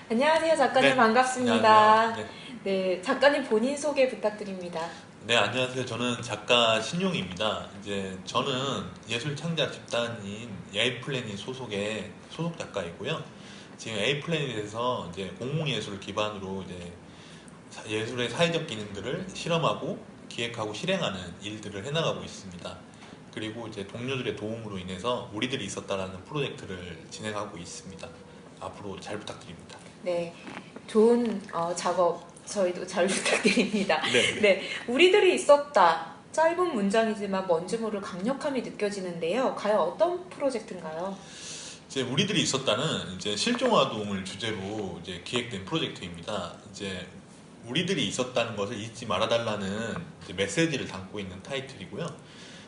안녕하세요, 작가님. 네, 반갑습니다. 안녕하세요. 네, 네, 작가님 본인 소개 부탁드립니다. 네, 안녕하세요. 저는 작가 신용입니다. 이제 저는 예술 창작 집단인 에이플래닛 소속의 소속 작가이고요. 지금 에이플래닛에서 이제 공공예술을 기반으로 이제 예술의 사회적 기능들을 실험하고 기획하고 실행하는 일들을 해나가고 있습니다. 그리고 이제 동료들의 도움으로 인해서 우리들이 있었다라는 프로젝트를 진행하고 있습니다. 앞으로 잘 부탁드립니다. 네, 좋은 작업 저희도 잘 부탁드립니다. 네. 네, 우리들이 있었다. 짧은 문장이지만 뭔지 모를 강력함이 느껴지는데요. 과연 어떤 프로젝트인가요? 이제 우리들이 있었다는 이제 실종 아동을 주제로 이제 기획된 프로젝트입니다. 이제 우리들이 있었다는 것을 잊지 말아달라는 이제 메시지를 담고 있는 타이틀이고요.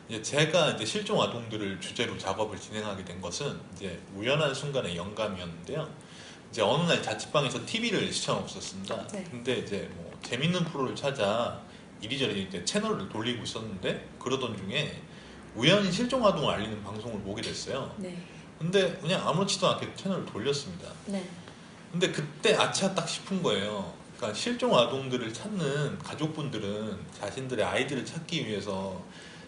이제 제가 이제 실종 아동들을 주제로 작업을 진행하게 된 것은 이제 우연한 순간의 영감이었는데요. 이제 어느 날 자취방에서 TV를 시청하고 있었습니다. 네. 근데 이제 뭐 재밌는 프로를 찾아 이리저리 이제 채널을 돌리고 있었는데 그러던 중에 우연히 실종 아동을 알리는 방송을 보게 됐어요. 네. 근데 그냥 아무렇지도 않게 채널을 돌렸습니다. 네. 근데 그때 아차 딱 싶은 거예요. 그러니까 실종 아동들을 찾는 가족분들은 자신들의 아이들을 찾기 위해서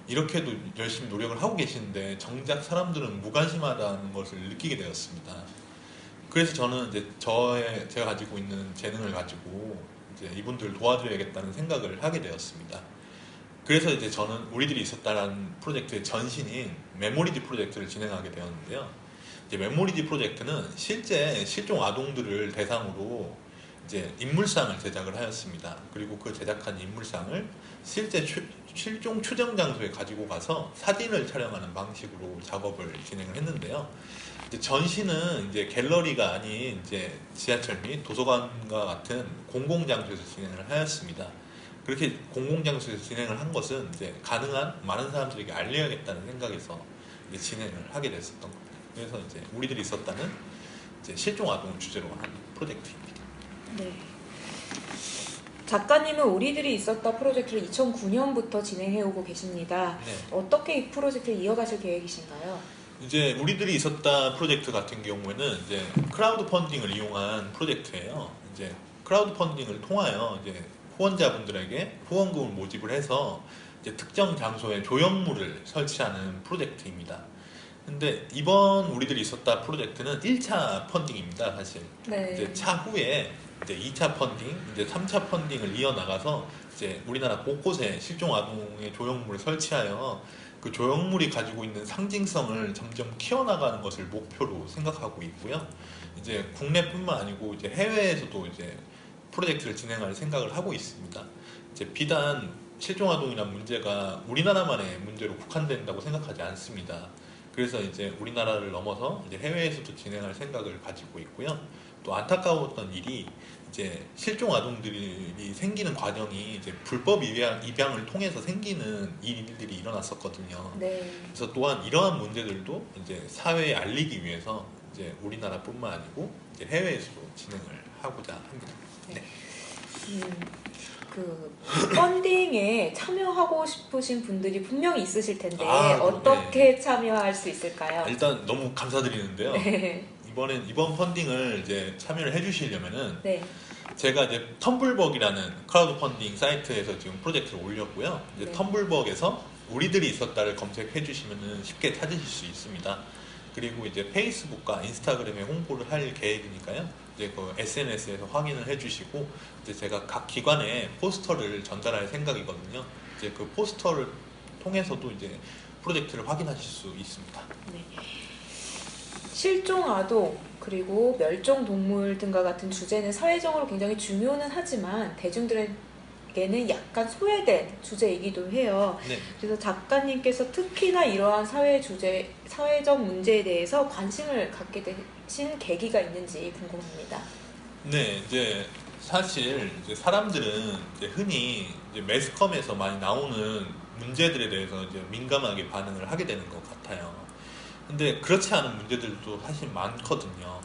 이렇게도 열심히 노력을 하고 계시는데 정작 사람들은 무관심하다는 것을 느끼게 되었습니다. 그래서 저는 이제 제가 가지고 있는 재능을 가지고 이제 이분들을 도와드려야겠다는 생각을 하게 되었습니다. 그래서 이제 저는 우리들이 있었다라는 프로젝트의 전신인 메모리지 프로젝트를 진행하게 되었는데요. 이제 메모리지 프로젝트는 실제 실종 아동들을 대상으로 이제 인물상을 제작을 하였습니다. 그리고 그 제작한 인물상을 실제 실종 추정 장소에 가지고 가서 사진을 촬영하는 방식으로 작업을 진행을 했는데요. 이제 전시는 이제 갤러리가 아닌 이제 지하철 및 도서관과 같은 공공장소에서 진행을 하였습니다. 그렇게 공공장소에서 진행을 한 것은 이제 가능한 많은 사람들에게 알려야겠다는 생각에서 이제 진행을 하게 됐었던 겁니다. 그래서 이제 우리들이 있었다는 이제 실종 아동을 주제로 한 프로젝트입니다. 네. 작가님은 우리들이 있었다 프로젝트를 2009년부터 진행해오고 계십니다. 네. 어떻게 이 프로젝트를 이어가실 계획이신가요? 이제 우리들이 있었다 프로젝트 같은 경우에는 이제 크라우드 펀딩을 이용한 프로젝트예요. 이제 크라우드 펀딩을 통하여 이제 후원자분들에게 후원금을 모집을 해서 이제 특정 장소에 조형물을 설치하는 프로젝트입니다. 근데 이번 우리들이 있었다 프로젝트는 1차 펀딩입니다, 사실. 네. 이제 차후에 이제 2차 펀딩, 이제 3차 펀딩을 이어나가서 이제 우리나라 곳곳에 실종 아동의 조형물을 설치하여 그 조형물이 가지고 있는 상징성을 점점 키워나가는 것을 목표로 생각하고 있고요. 이제 국내뿐만 아니고 이제 해외에서도 이제 프로젝트를 진행할 생각을 하고 있습니다. 이제 비단 실종 아동이라는 문제가 우리나라만의 문제로 국한된다고 생각하지 않습니다. 그래서 이제 우리나라를 넘어서 이제 해외에서도 진행할 생각을 가지고 있고요. 또 안타까웠던 일이 이제 실종 아동들이 생기는 과정이 이제 불법 입양을 통해서 생기는 일들이 일어났었거든요. 네. 그래서 또한 이러한 문제들도 이제 사회에 알리기 위해서 이제 우리나라뿐만 아니고 이제 해외에서도 진행을 하고자 합니다. 네. 그 펀딩에 참여하고 싶으신 분들이 분명히 있으실 텐데 아, 어떻게 참여할 수 있을까요? 일단 너무 감사드리는데요. 네. 이번 펀딩을 이제 참여를 해주시려면은 네. 제가 이제 텀블벅이라는 크라우드 펀딩 사이트에서 지금 프로젝트를 올렸고요. 이제 네. 텀블벅에서 우리들이 있었다를 검색해 주시면은 쉽게 찾으실 수 있습니다. 그리고 이제 페이스북과 인스타그램에 홍보를 할 계획이니까요. 이제 그 SNS에서 확인을 해주시고 이제 제가 각 기관에 포스터를 전달할 생각이거든요. 이제 그 포스터를 통해서도 이제 프로젝트를 확인하실 수 있습니다. 네. 실종 아동 그리고 멸종 동물 등과 같은 주제는 사회적으로 굉장히 중요는 하지만 대중들에게는 약간 소외된 주제이기도 해요. 네. 그래서 작가님께서 특히나 이러한 사회적 문제에 대해서 관심을 갖게 되신 계기가 있는지 궁금합니다. 네, 이제 사실 이제 사람들은 이제 흔히 이제 매스컴에서 많이 나오는 문제들에 대해서 이제 민감하게 반응을 하게 되는 것 같아요. 근데 그렇지 않은 문제들도 사실 많거든요.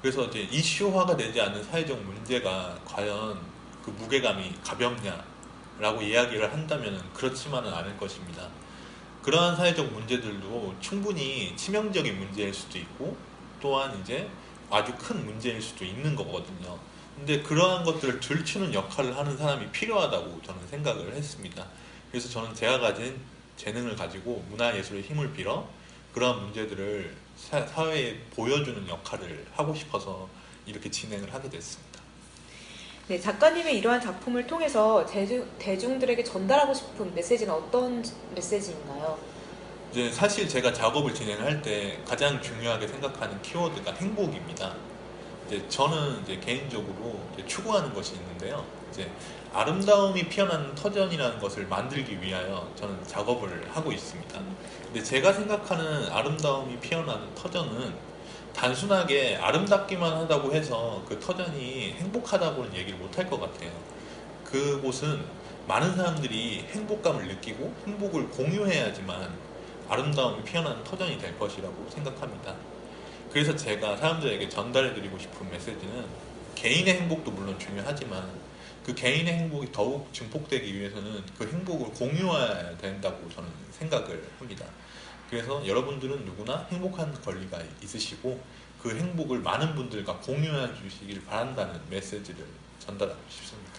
그래서 이제 이슈화가 되지 않는 사회적 문제가 과연 그 무게감이 가볍냐라고 이야기를 한다면 그렇지만은 않을 것입니다. 그러한 사회적 문제들도 충분히 치명적인 문제일 수도 있고 또한 이제 아주 큰 문제일 수도 있는 거거든요. 근데 그러한 것들을 들추는 역할을 하는 사람이 필요하다고 저는 생각을 했습니다. 그래서 저는 제가 가진 재능을 가지고 문화예술의 힘을 빌어 그러한 문제들을 사회에 보여주는 역할을 하고 싶어서 이렇게 진행을 하게 됐습니다. 네, 작가님의 이러한 작품을 통해서 대중들에게 전달하고 싶은 메시지는 어떤 메시지인가요? 이제 사실 제가 작업을 진행할 때 가장 중요하게 생각하는 키워드가 행복입니다. 이제 저는 이제 개인적으로 이제 추구하는 것이 있는데요. 이제 아름다움이 피어나는 터전이라는 것을 만들기 위하여 저는 작업을 하고 있습니다. 근데 제가 생각하는 아름다움이 피어나는 터전은 단순하게 아름답기만 하다고 해서 그 터전이 행복하다고는 얘기를 못할 것 같아요. 그곳은 많은 사람들이 행복감을 느끼고 행복을 공유해야지만 아름다움이 피어나는 터전이 될 것이라고 생각합니다. 그래서 제가 사람들에게 전달해드리고 싶은 메시지는 개인의 행복도 물론 중요하지만 그 개인의 행복이 더욱 증폭되기 위해서는 그 행복을 공유해야 된다고 저는 생각을 합니다. 그래서 여러분들은 누구나 행복한 권리가 있으시고 그 행복을 많은 분들과 공유해 주시길 바란다는 메시지를 전달하고 싶습니다.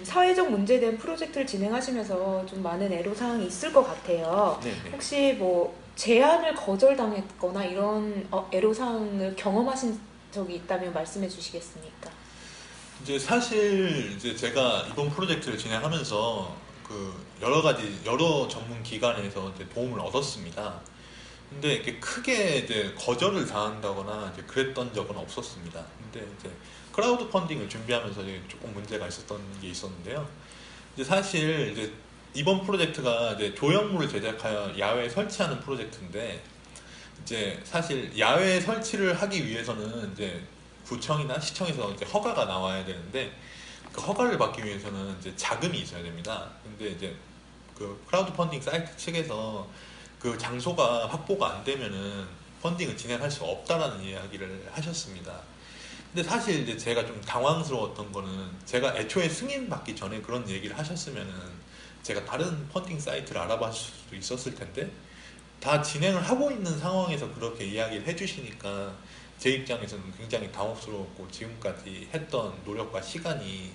사회적 문제에 대한 프로젝트를 진행하시면서 좀 많은 애로사항이 있을 것 같아요. 네네. 혹시 뭐 제안을 거절당했거나 이런 애로사항을 경험하신 적이 있다면 말씀해 주시겠습니까? 이제 사실 이제 제가 이번 프로젝트를 진행하면서 그 여러 전문 기관에서 이제 도움을 얻었습니다. 근데 이렇게 크게 이제 거절을 당한다거나 이제 그랬던 적은 없었습니다. 근데 이제 크라우드 펀딩을 준비하면서 이제 조금 문제가 있었던 게 있었는데요. 이제 사실 이제 이번 프로젝트가 이제 조형물을 제작하여 야외에 설치하는 프로젝트인데 이제 사실 야외 설치를 하기 위해서는 이제 구청이나 시청에서 이제 허가가 나와야 되는데 그 허가를 받기 위해서는 이제 자금이 있어야 됩니다. 근데 이제 그 크라우드 펀딩 사이트 측에서 그 장소가 확보가 안 되면은 펀딩을 진행할 수 없다라는 이야기를 하셨습니다. 근데 사실 이제 제가 좀 당황스러웠던 거는 제가 애초에 승인받기 전에 그런 얘기를 하셨으면은 제가 다른 펀딩 사이트를 알아봤을 수도 있었을 텐데 다 진행을 하고 있는 상황에서 그렇게 이야기를 해주시니까 제 입장에서는 굉장히 당혹스러웠고 지금까지 했던 노력과 시간이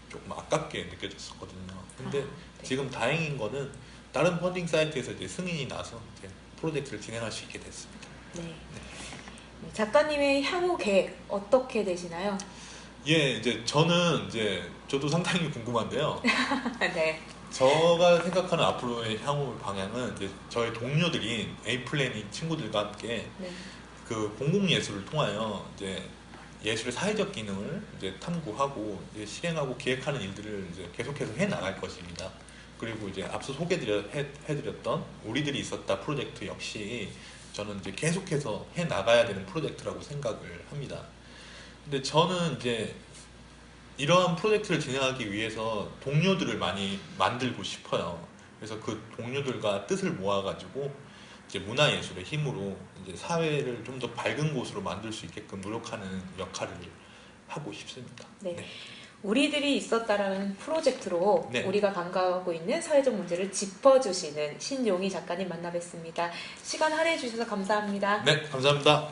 조금 아깝게 느껴졌었거든요. 근데 네. 지금 다행인 거는 다른 펀딩 사이트에서 이제 승인이 나서 이제 프로젝트를 진행할 수 있게 됐습니다. 네. 작가님의 향후 계획 어떻게 되시나요? 예, 이제 저는 이제 저도 상당히 궁금한데요. 네. 제가 생각하는 앞으로의 향후 방향은 이제 저희 동료들인 에이플래닛 친구들과 함께 네. 그 공공예술을 통하여 이제 예술의 사회적 기능을 이제 탐구하고 이제 실행하고 기획하는 일들을 이제 계속해서 해 나갈 것입니다. 그리고 이제 앞서 해드렸던 우리들이 있었다 프로젝트 역시 저는 이제 계속해서 해 나가야 되는 프로젝트라고 생각을 합니다. 근데 저는 이제 이러한 프로젝트를 진행하기 위해서 동료들을 많이 만들고 싶어요. 그래서 그 동료들과 뜻을 모아가지고 이제 문화예술의 힘으로 이제 사회를 좀 더 밝은 곳으로 만들 수 있게끔 노력하는 역할을 하고 싶습니다. 네. 네. 우리들이 있었다라는 프로젝트로 네. 우리가 간과하고 있는 사회적 문제를 짚어주시는 신용희 작가님 만나 뵙습니다. 시간 할애해 주셔서 감사합니다. 네, 감사합니다.